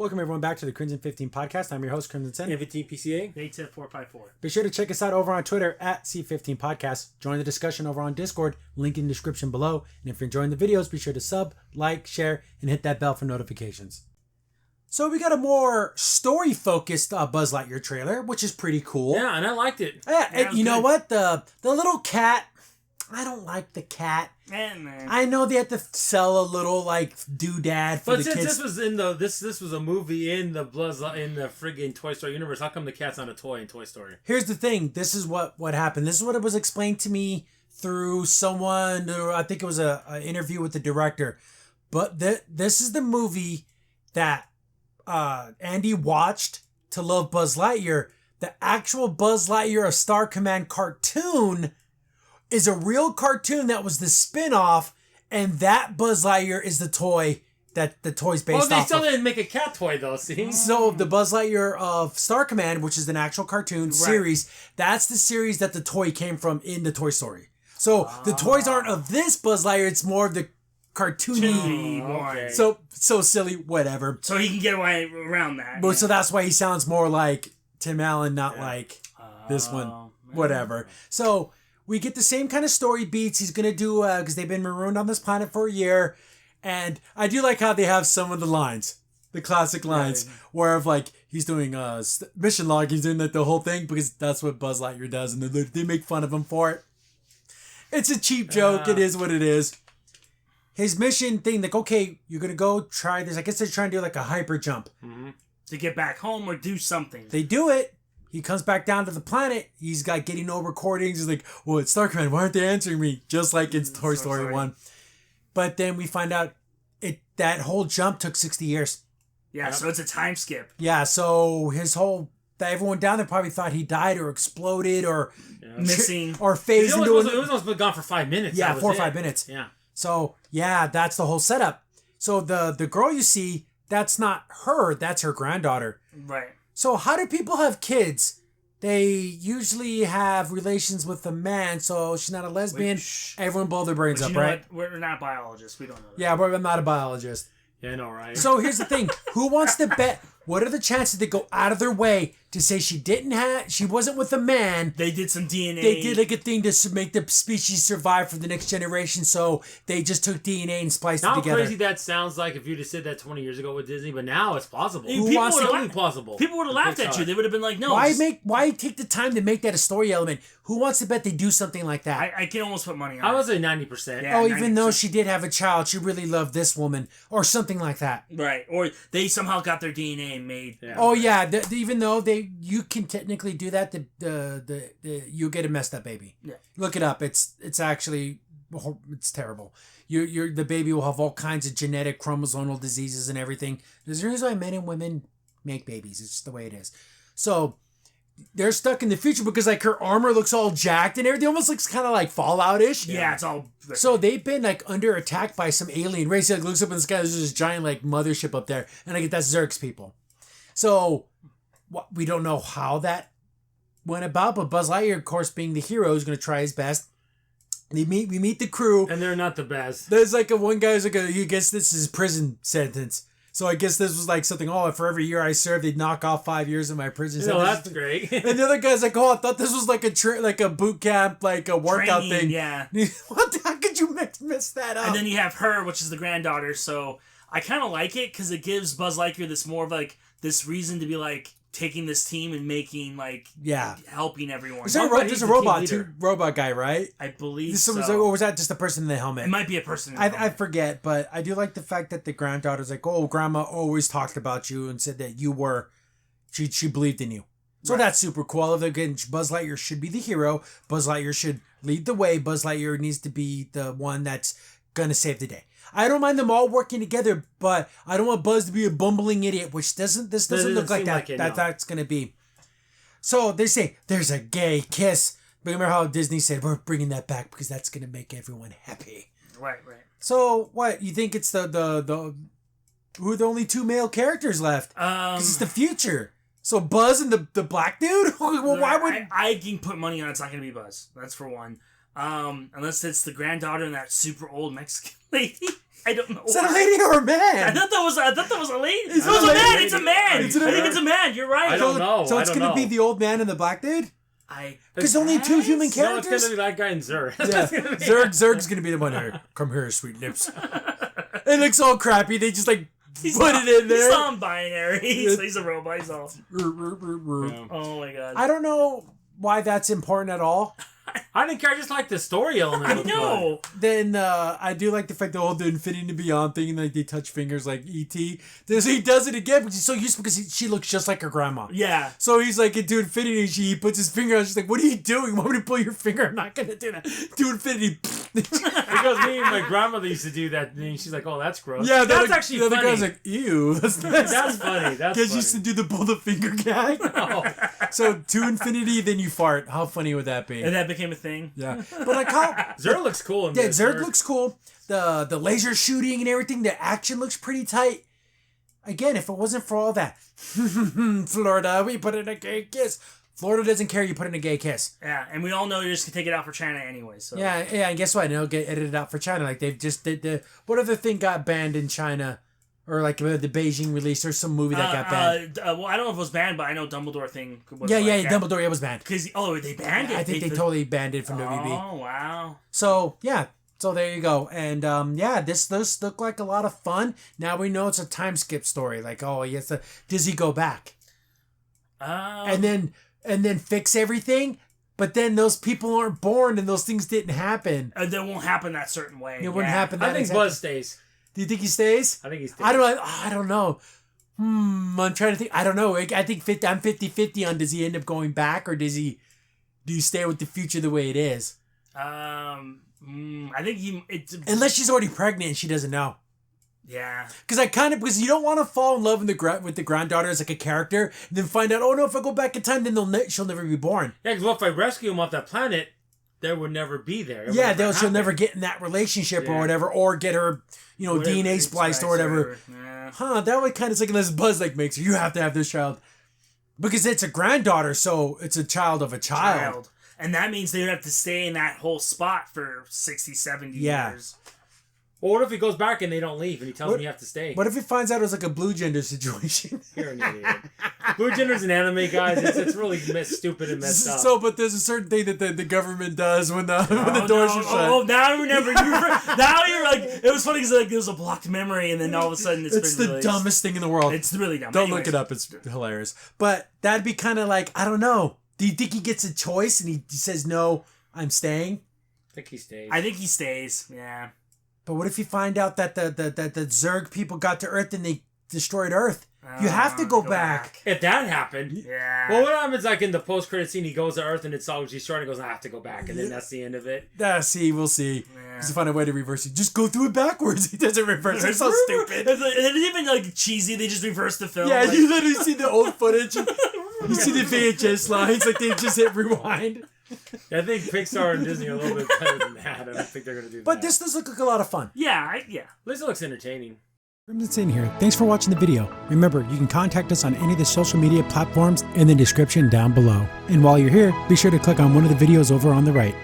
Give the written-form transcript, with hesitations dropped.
Welcome everyone back to the Crimson 15 podcast. I'm your host, Crimson Sen. 15 PCA. 810-454. Be sure to check us out over on Twitter at C15 Podcast. Join the discussion over on Discord, link in the description below. And if you're enjoying the videos, be sure to sub, like, share, and hit that bell for notifications. So we got a more story-focused Buzz Lightyear trailer, which is pretty cool. Yeah, and I liked it. Yeah, and you know what? The little cat, I don't like the cat. Man. I know they had to sell a little like doodad for the But since kids. this was in the this was a movie in the friggin' Toy Story universe, how come the cat's not a toy in Toy Story? Here's the thing. This is what happened. This is what it was explained to me through someone, or I think it was an interview with the director. But this is the movie that Andy watched to love Buzz Lightyear. The actual Buzz Lightyear of Star Command cartoon is a real cartoon that was the spin-off, and that Buzz Lightyear is the toy that the toy's based off of. Well, they still didn't make a cat toy, though, see? So the Buzz Lightyear of Star Command, which is an actual cartoon series, that's the series that the toy came from in the Toy Story. So the toys aren't of this Buzz Lightyear, it's more of the cartoony. Okay. So silly, whatever. So he can get away around that. But so that's why he sounds more like Tim Allen, not like this one. Man. Whatever. So we get the same kind of story beats he's going to do because they've been marooned on this planet for a year. And I do like how they have some of the lines, the classic lines, where if like he's doing mission log, he's doing like the whole thing because that's what Buzz Lightyear does. And they make fun of him for it. It's a cheap joke. It is what it is. His mission thing, like, okay, you're going to go try this. I guess they're trying to do like a hyper jump. Mm-hmm. To get back home or do something. They do it. He comes back down to the planet. He's got getting no recordings. He's like, well, it's Star Command. Why aren't they answering me? Just like in Toy Story 1. But then we find out that whole jump took 60 years. Yeah, so it's a time skip. Yeah, so everyone down there probably thought he died or exploded or missing. Or phased into it. It was almost been gone for 5 minutes. Yeah, 4 or 5 minutes. Yeah. So, yeah, that's the whole setup. So the girl you see, that's not her. That's her granddaughter. Right. So how do people have kids? They usually have relations with a man, so she's not a lesbian. Everyone blow their brains up, right? We're not biologists. We don't know that. Yeah, but I'm not a biologist. Yeah, I know, right? So here's the thing. Who wants to bet? What are the chances they go out of their way to say she wasn't with a man? They did some DNA. They did like a thing to make the species survive for the next generation, so they just took DNA and spliced it together. How crazy that sounds like if you'd have said that 20 years ago with Disney, but now it's plausible. Plausible. People would have laughed at you. They would have been like, no. Why take the time to make that a story element? Who wants to bet they do something like that? I can almost put money on it. I would say 90%. Yeah, even though she did have a child, she really loved this woman, or something like that. Right. Or they somehow got their DNA and made... Yeah. Oh, yeah. Even though you can technically do that, you'll get a messed up baby. Yeah. Look it up. It's actually... It's terrible. The baby will have all kinds of genetic chromosomal diseases and everything. There's a reason why men and women make babies. It's just the way it is. So... they're stuck in the future because like her armor looks all jacked and everything almost looks kind of like Fallout-ish. Yeah, it's all... So they've been like under attack by some alien race. Like looks up in the sky, there's this giant like mothership up there, and I get that's Zerg's people. So we don't know how that went about, but Buzz Lightyear, of course, being the hero, is going to try his best. We meet the crew, and they're not the best. There's like one guy's like he gets this is his prison sentence. So I guess this was like something, for every year I served, they'd knock off 5 years of my prison sentence. No, that's great. And the other guy's like, I thought this was like a boot camp, like a workout thing. Yeah. How could you miss that up? And then you have her, which is the granddaughter. So I kind of like it because it gives Buzz Lightyear this reason to be like taking this team and making helping everyone. There's a robot guy, right? I believe so. Or was that just a person in the helmet? It might be a person in the helmet. I forget, but I do like the fact that the granddaughter's like, grandma always talked about you and said that you were, she believed in you. So that's super cool. Again, Buzz Lightyear should be the hero. Buzz Lightyear should lead the way. Buzz Lightyear needs to be the one that's going to save the day. I don't mind them all working together, but I don't want Buzz to be a bumbling idiot, which doesn't look like that. That's going to be. So they say there's a gay kiss. But remember how Disney said we're bringing that back because that's going to make everyone happy. Right. So what you think? It's who are the only two male characters left? Because it's the future. So Buzz and the black dude. Well, why would I can put money on it's not going to be Buzz. That's for one. Unless it's the granddaughter and that super old Mexican lady. I don't know. Is that a lady or a man? I thought that was a lady. It's No, it's a a man. lady. It's a man. I think it's a man. You're right. I don't know. So it's I don't gonna be know. the old man and the black dude. I Because only 2 human No, characters. it's gonna be that guy and Zerg. Yeah. Zerg's gonna be the one here. Come here, sweet lips. It looks all crappy. They just like put it in there. He's non-binary. He's a robot. He's all. Yeah. Oh my god. I don't know why that's important at all. I didn't care. I just like the story element. I of the know. Then I do like the fact the whole the Infinity and Beyond thing, like they touch fingers like E.T. He does it again, but he's so used because she looks just like her grandma. Yeah. So he's like into Infinity, he puts his finger out. She's like, "What are you doing? You want me to pull your finger? I'm not gonna do that. Do Infinity." Because me and my grandmother used to do that, and she's like, "Oh, that's gross." Yeah, that's actually the funny. other guy's like, "Ew." That's funny. That's because funny. you used to do the pull the finger gag. Oh. So to Infinity, then you fart. How funny would that be? And that became a thing. Yeah, but like how Zerg looks cool. In yeah, this. Zerg looks cool. The laser shooting and everything. The action looks pretty tight. Again, if it wasn't for all that, Florida, we put in a gay kiss. Florida doesn't care. You put in a gay kiss. Yeah, and we all know you're just gonna take it out for China anyway. So Yeah. And guess what? It'll get edited out for China. Like they've just did the what other thing got banned in China, or like the Beijing release. There's some movie that got banned. Well, I don't know if it was banned, but I know Dumbledore thing. Was Dumbledore. Yeah, was banned. Because they banned it. I think they totally banned it from WB. Oh wow. So yeah. So there you go. And this looked like a lot of fun. Now we know it's a time skip story. Like, oh, yes, does he go back? And then fix everything? But then those people aren't born and those things didn't happen. That won't happen that certain way. It wouldn't happen that I think exactly. Buzz stays. Do you think he stays? I think he stays. I don't know. I'm trying to think. I don't know. I think I'm 50-50 on does he end up going back or do you stay with the future the way it is? I think unless she's already pregnant and she doesn't know. Yeah. Because you don't want to fall in love with the granddaughter as like a character and then find out, oh no, if I go back in time, then she'll never be born. Yeah, because if I rescue him off that planet, there would never be there. She'll never get in that relationship or whatever, or get her, DNA spliced or whatever. Yeah. That would kind of like unless Buzz like makes her, you have to have this child. Because it's a granddaughter, so it's a child of a child. And that means they would have to stay in that whole spot for 60, 70 years. Or what if he goes back and they don't leave and he tells them you have to stay? What if he finds out it was like a blue gender situation? You're an idiot. Blue gender's an anime, guys. It's really stupid and messed up. So, but there's a certain thing that the government does when the doors are shut. Oh, now I remember. Now you're like, it was funny because like, there was a blocked memory and then all of a sudden it's the dumbest thing in the world. It's really dumb. Don't look it up. It's hilarious. But that'd be kind of like, I don't know. Do you think he gets a choice and he says, no, I'm staying? I think he stays. I think he stays, yeah. But what if you find out that the Zerg people got to Earth and they destroyed Earth? You have to go back. If that happened. Yeah. Well, what happens like in the post-credit scene, he goes to Earth and it's all destroyed and he goes, I have to go back. And then that's the end of it. We'll see. Yeah. Just find a way to reverse it. Just go through it backwards. He doesn't reverse it. It's so stupid. And it's even like cheesy. They just reverse the film. Yeah, like... you literally see the old footage. You see the VHS lines, like they just hit rewind. Yeah, I think Pixar and Disney are a little bit better than that. I don't think they're going to do that. But this does look like a lot of fun. Yeah. At least it looks entertaining. Crimson's in here. Thanks for watching the video. Remember, you can contact us on any of the social media platforms in the description down below. And while you're here, be sure to click on one of the videos over on the right.